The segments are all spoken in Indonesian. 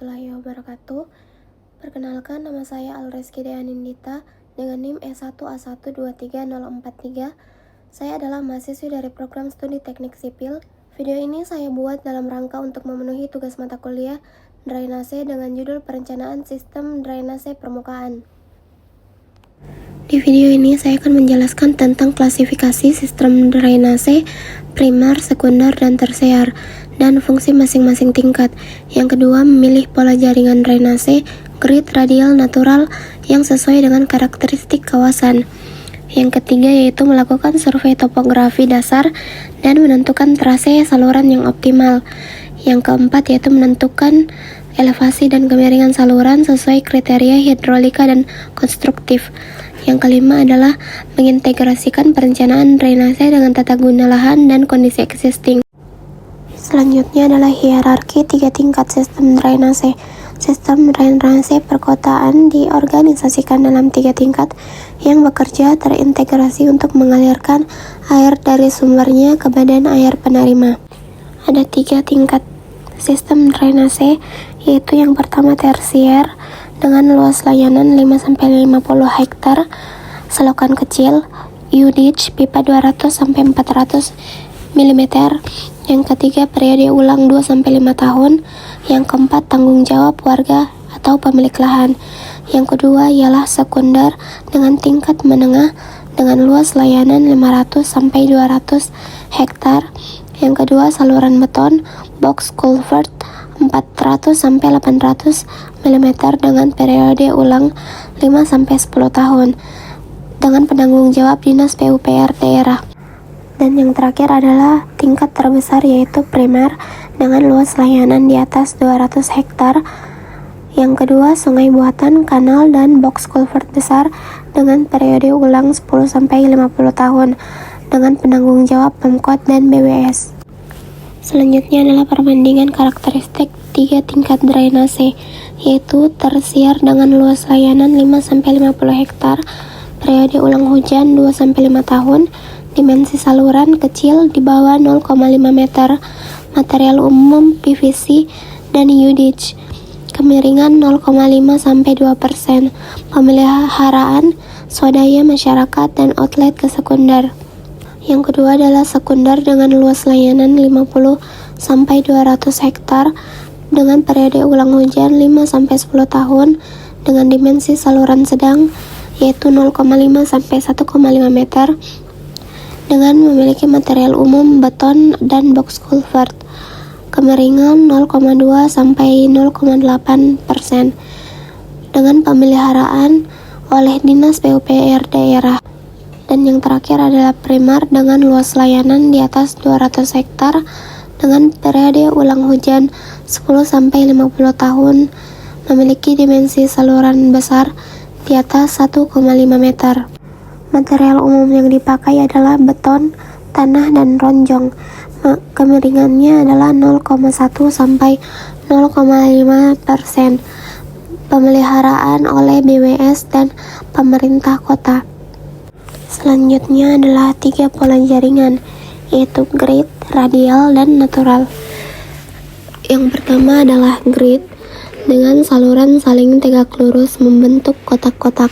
warahmatullahi wabarakatuh. Perkenalkan, nama saya Alreski Deanindita dengan NIM E1A1230043. Saya adalah mahasiswi dari program studi teknik sipil. Video ini saya buat dalam rangka untuk memenuhi tugas mata kuliah drainase dengan judul perencanaan sistem drainase permukaan. Di video ini saya akan menjelaskan tentang klasifikasi sistem drainase primer, sekunder, dan tersier, dan fungsi masing-masing tingkat. Yang kedua, memilih pola jaringan drainase, grid, radial, natural yang sesuai dengan karakteristik kawasan. Yang ketiga yaitu melakukan survei topografi dasar dan menentukan trase saluran yang optimal. Yang keempat yaitu menentukan elevasi dan kemiringan saluran sesuai kriteria hidrolika dan konstruktif. Yang kelima adalah mengintegrasikan perencanaan drainase dengan tata guna lahan dan kondisi existing. Selanjutnya adalah hierarki 3 tingkat sistem drainase. Sistem drainase perkotaan diorganisasikan dalam 3 tingkat yang bekerja terintegrasi untuk mengalirkan air dari sumbernya ke badan air penerima. Ada 3 tingkat sistem drainase, yaitu yang pertama tersier dengan luas layanan 5-50 hektar, selokan kecil, U-ditch, pipa 200-400 mm. Yang ketiga periode ulang 2-5 tahun. Yang keempat tanggung jawab warga atau pemilik lahan. Yang kedua ialah sekunder dengan tingkat menengah dengan luas layanan 500-200 hektar. Yang kedua saluran beton, box culvert 400-800 mm dengan periode ulang 5-10 tahun dengan penanggung jawab Dinas PUPR daerah. Dan yang terakhir adalah tingkat terbesar yaitu primer dengan luas layanan di atas 200 hektar. Yang kedua sungai buatan, kanal, dan box culvert besar dengan periode ulang 10-50 tahun dengan penanggung jawab Pemkot dan BWS. Selanjutnya adalah perbandingan karakteristik 3 tingkat drainase, yaitu tersier dengan luas layanan 5-50 hektar, periode ulang hujan 2-5 tahun, dimensi saluran kecil di bawah 0,5 meter, material umum PVC dan U-ditch, kemiringan 0,5-2%, pemeliharaan swadaya masyarakat dan outlet ke sekunder. Yang kedua adalah sekunder dengan luas layanan 50-200 hektar dengan periode ulang hujan 5-10 tahun dengan dimensi saluran sedang yaitu 0,5-1,5 meter dengan memiliki material umum beton dan box culvert, kemiringan 0,2-0,8% dengan pemeliharaan oleh Dinas PUPR daerah. Dan yang terakhir adalah primer dengan luas layanan di atas 200 hektar dengan periode ulang hujan 10-50 tahun, memiliki dimensi saluran besar di atas 1,5 meter. Material umum yang dipakai adalah beton, tanah, dan ronjong. Kemiringannya adalah 0,1-0,5%. Pemeliharaan oleh BWS dan pemerintah kota. Selanjutnya adalah 3 pola jaringan, yaitu grid, radial, dan natural. Yang pertama adalah grid dengan saluran saling tegak lurus membentuk kotak-kotak.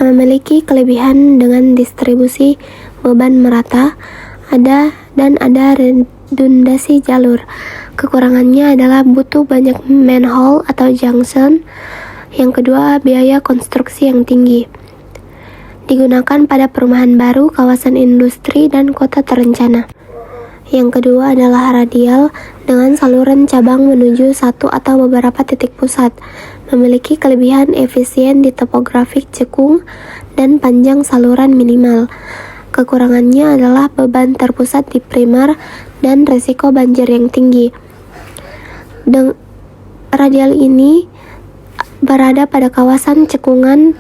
Memiliki kelebihan dengan distribusi beban merata, ada redundasi jalur. Kekurangannya adalah butuh banyak manhole atau junction. Yang kedua, biaya konstruksi yang tinggi. Digunakan pada perumahan baru, kawasan industri, dan kota terencana. Yang kedua adalah radial dengan saluran cabang menuju satu atau beberapa titik pusat. Memiliki kelebihan efisien di topografik cekung dan panjang saluran minimal. Kekurangannya adalah beban terpusat di primer dan risiko banjir yang tinggi. Radial ini berada pada kawasan cekungan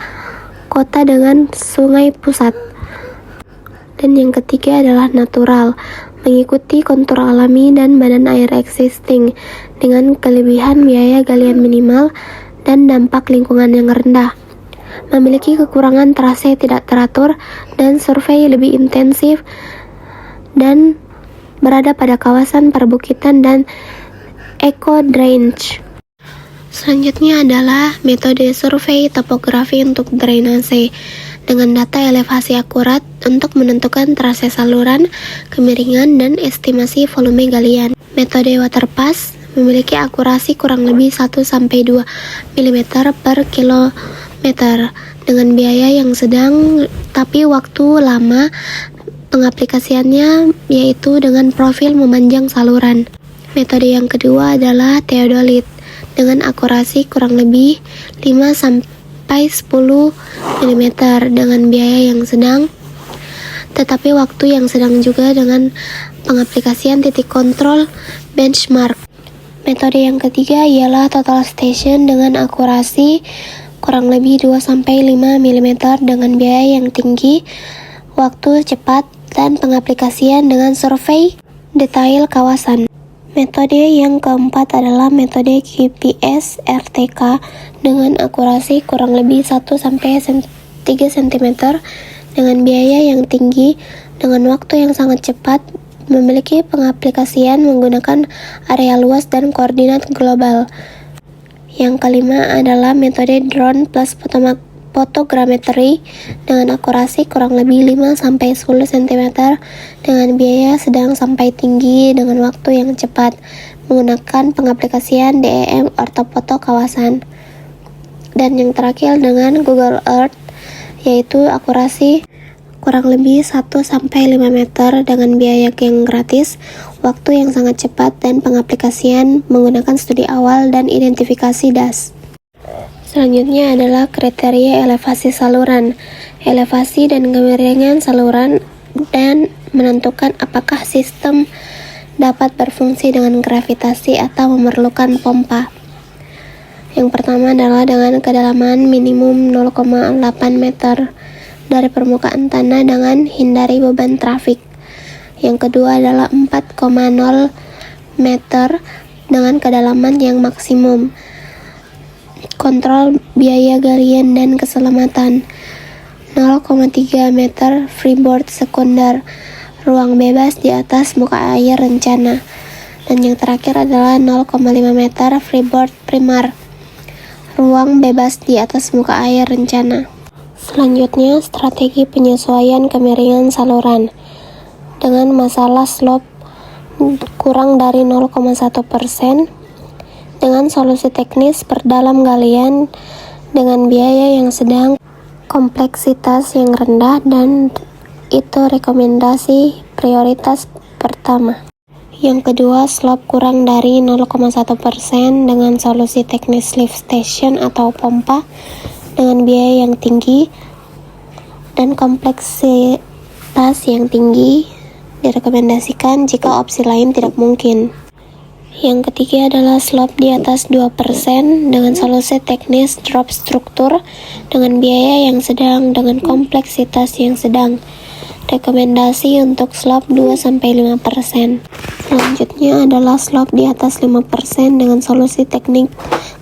kota dengan sungai pusat. Dan yang ketiga adalah natural, mengikuti kontur alami dan badan air existing dengan kelebihan biaya galian minimal dan dampak lingkungan yang rendah. Memiliki kekurangan trase tidak teratur dan survei lebih intensif dan berada pada kawasan perbukitan dan eco drainage. Selanjutnya adalah metode survei topografi untuk drainase dengan data elevasi akurat untuk menentukan trase saluran, kemiringan, dan estimasi volume galian. Metode waterpass memiliki akurasi kurang lebih 1-2 mm per kilometer dengan biaya yang sedang tapi waktu lama pengaplikasiannya yaitu dengan profil memanjang saluran. Metode yang kedua adalah theodolit dengan akurasi kurang lebih 5-10 mm dengan biaya yang sedang tetapi waktu yang sedang juga dengan pengaplikasian titik kontrol benchmark. Metode yang ketiga ialah total station dengan akurasi kurang lebih 2-5 mm dengan biaya yang tinggi, waktu cepat, dan pengaplikasian dengan survei detail kawasan. Metode yang keempat adalah metode QPS RTK dengan akurasi kurang lebih 1-3 cm dengan biaya yang tinggi dengan waktu yang sangat cepat, memiliki pengaplikasian menggunakan area luas dan koordinat global. Yang kelima adalah metode drone plus photogrammetry dengan akurasi kurang lebih 5-10 cm dengan biaya sedang sampai tinggi dengan waktu yang cepat menggunakan pengaplikasian DEM ortofoto kawasan. Dan yang terakhir dengan Google Earth yaitu akurasi kurang lebih 1-5 meter dengan biaya yang gratis, waktu yang sangat cepat, dan pengaplikasian menggunakan studi awal dan identifikasi DAS. Selanjutnya adalah kriteria elevasi saluran, elevasi dan kemiringan saluran, dan menentukan apakah sistem dapat berfungsi dengan gravitasi atau memerlukan pompa. Yang pertama adalah dengan kedalaman minimum 0,8 meter dari permukaan tanah dengan hindari beban trafik. Yang kedua adalah 4,0 meter dengan kedalaman yang maksimum. Kontrol biaya galian dan keselamatan. 0,3 meter freeboard sekunder, ruang bebas di atas muka air rencana. Dan yang terakhir adalah 0,5 meter freeboard primar, ruang bebas di atas muka air rencana. Selanjutnya, strategi penyesuaian kemiringan saluran. Dengan masalah slope kurang dari 0,1%, dengan solusi teknis perdalam galian dengan biaya yang sedang, kompleksitas yang rendah, dan itu rekomendasi prioritas pertama. Yang kedua, slope kurang dari 0,1% dengan solusi teknis lift station atau pompa dengan biaya yang tinggi dan kompleksitas yang tinggi direkomendasikan jika opsi lain tidak mungkin. Yang ketiga adalah slope di atas 2% dengan solusi teknis drop struktur dengan biaya yang sedang dengan kompleksitas yang sedang. Rekomendasi untuk slope 2-5%. Selanjutnya adalah slope di atas 5% dengan solusi teknik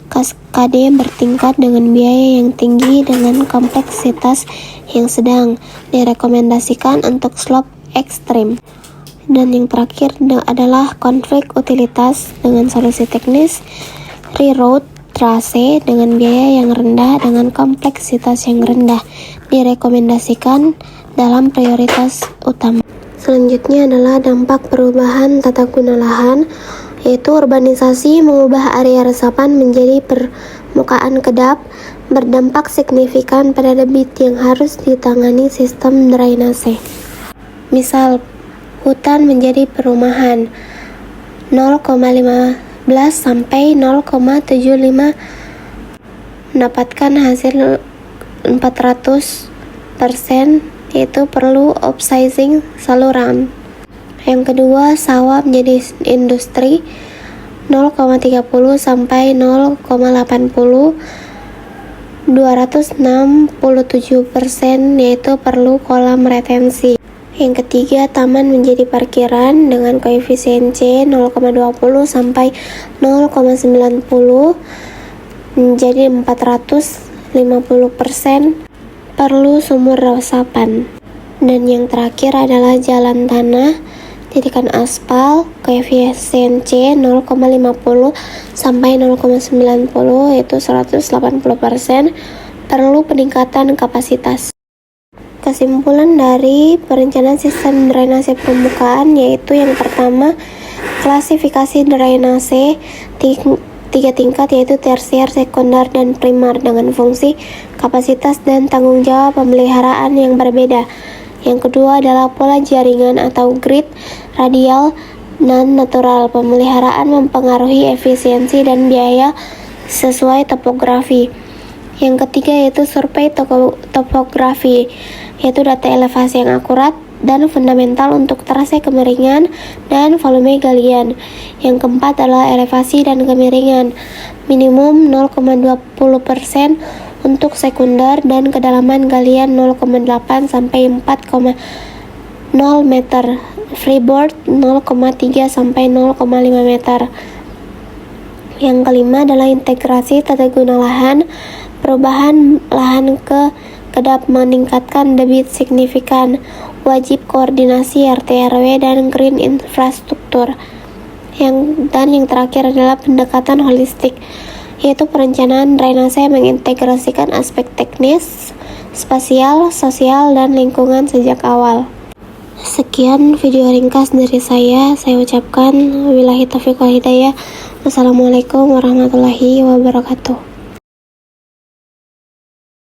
kaskade bertingkat dengan biaya yang tinggi dengan kompleksitas yang sedang. Direkomendasikan untuk slope ekstrim. Dan yang terakhir adalah konflik utilitas dengan solusi teknis reroute trase dengan biaya yang rendah dengan kompleksitas yang rendah. Direkomendasikan dalam prioritas utama. Selanjutnya adalah dampak perubahan tata guna lahan, yaitu urbanisasi mengubah area resapan menjadi permukaan kedap, berdampak signifikan pada debit yang harus ditangani sistem drainase. Misal, hutan menjadi perumahan 0,15 sampai 0,75 mendapatkan hasil 400%, yaitu perlu upsizing saluran. Yang kedua, sawah menjadi industri 0,30 sampai 0,80 267%, yaitu perlu kolam retensi. Yang ketiga, taman menjadi parkiran dengan koefisien C 0,20 sampai 0,90 menjadi 450%, perlu sumur resapan. Dan yang terakhir adalah jalan tanah Jadikan aspal koefisien C 0,50 sampai 0,90 yaitu 180%. Perlu peningkatan kapasitas. Kesimpulan dari perencanaan sistem drainase permukaan yaitu yang pertama, klasifikasi drainase tiga tingkat yaitu tersier, sekunder, dan primer dengan fungsi, kapasitas, dan tanggung jawab pemeliharaan yang berbeda. Yang kedua adalah pola jaringan atau grid radial dan natural. Pemeliharaan mempengaruhi efisiensi dan biaya sesuai topografi. Yang ketiga yaitu survei topografi, yaitu data elevasi yang akurat dan fundamental untuk trase kemiringan dan volume galian. Yang keempat adalah elevasi dan kemiringan, minimum 0,20% untuk sekunder dan kedalaman galian 0,8 sampai 4,0 meter, freeboard 0,3 sampai 0,5 meter. Yang kelima adalah integrasi tata guna lahan, perubahan lahan ke kedap meningkatkan debit signifikan, wajib koordinasi RT RW dan green infrastruktur. Yang terakhir adalah pendekatan holistik, yaitu perencanaan drainase mengintegrasikan aspek teknis, spasial, sosial, dan lingkungan sejak awal. Sekian video ringkas dari saya ucapkan wabillahi taufiq wal hidayah. Wassalamualaikum warahmatullahi wabarakatuh.